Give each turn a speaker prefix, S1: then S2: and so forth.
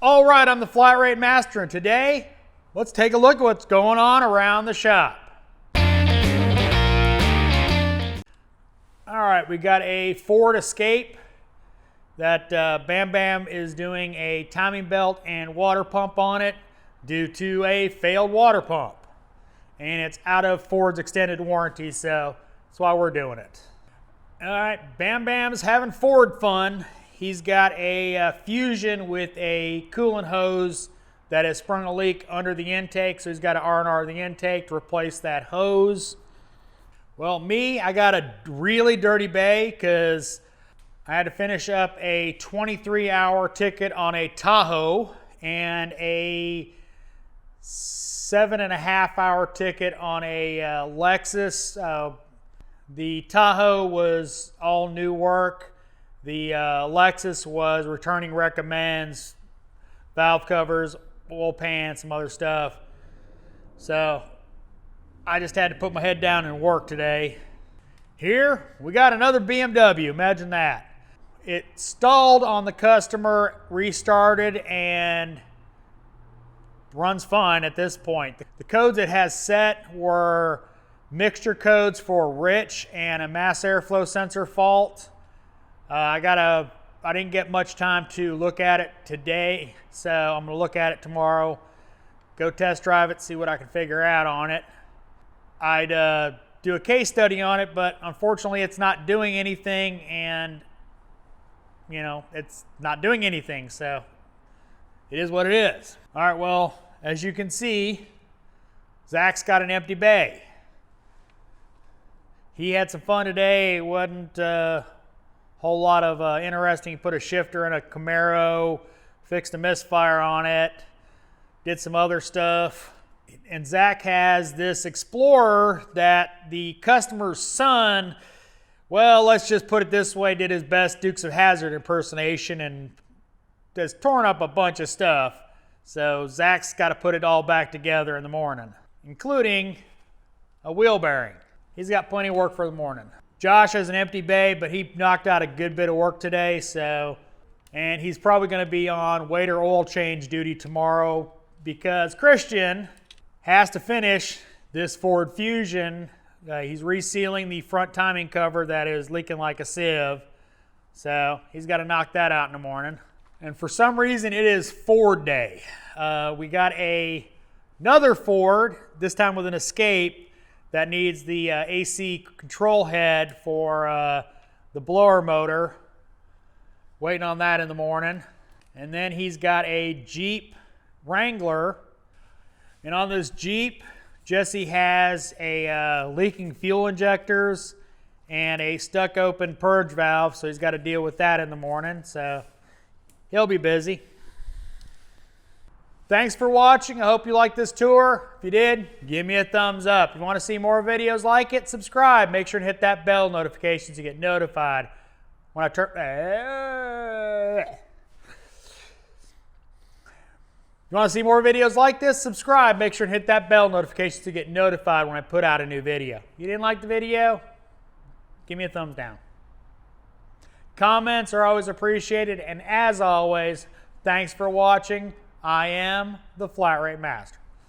S1: All right, I'm the Flat Rate Master, and today, let's take a look at what's going on around the shop. All right, we got a Ford Escape that Bam Bam is doing a timing belt and water pump on it due to a failed water pump. And it's out of Ford's extended warranty, so that's why we're doing it. All right, Bam Bam's having Ford fun. He's got a Fusion with a coolant hose that has sprung a leak under the intake, so he's got to R&R the intake to replace that hose. Well, I got a really dirty bay because I had to finish up a 23-hour ticket on a Tahoe and a 7.5-hour ticket on a Lexus. The Tahoe was all new work. The Lexus was returning recommends, valve covers, oil pan, some other stuff. So I just had to put my head down and work today. Here we got another BMW, imagine that. It stalled on the customer, restarted, and runs fine at this point. The codes it has set were mixture codes for rich and a mass airflow sensor fault. I didn't get much time to look at it today, so I'm going to look at it tomorrow, go test drive it, see what I can figure out on it. I'd do a case study on it, but unfortunately it's not doing anything, and it's not doing anything, so it is what it is. All right, well, as you can see, Zach's got an empty bay. He had some fun today. It wasn't whole lot of interesting. Put a shifter in a Camaro, fixed a misfire on it, did some other stuff. And Zach has this Explorer that the customer's son, well, let's just put it this way, did his best Dukes of Hazzard impersonation and has torn up a bunch of stuff. So Zach's got to put it all back together in the morning, including a wheel bearing. He's got plenty of work for the morning. Josh has an empty bay, but he knocked out a good bit of work today, and he's probably going to be on waiter oil change duty tomorrow because Christian has to finish this Ford Fusion. He's resealing the front timing cover that is leaking like a sieve, so he's got to knock that out in the morning. And for some reason, it is Ford day. We got another Ford, this time with an Escape, that needs the AC control head for the blower motor. Waiting on that in the morning. And then he's got a Jeep Wrangler. And on this Jeep, Jesse has a leaking fuel injectors and a stuck open purge valve, so he's got to deal with that in the morning. So he'll be busy. Thanks for watching. I hope you liked this tour. If you did, give me a thumbs up. If you want to see more videos like it, subscribe. Make sure to hit that bell notification to get notified when I turn... You want to see more videos like this? Subscribe. Make sure to hit that bell notification to get notified when I put out a new video. You didn't like the video? Give me a thumbs down. Comments are always appreciated. And as always, thanks for watching. I am the Flat Rate Master.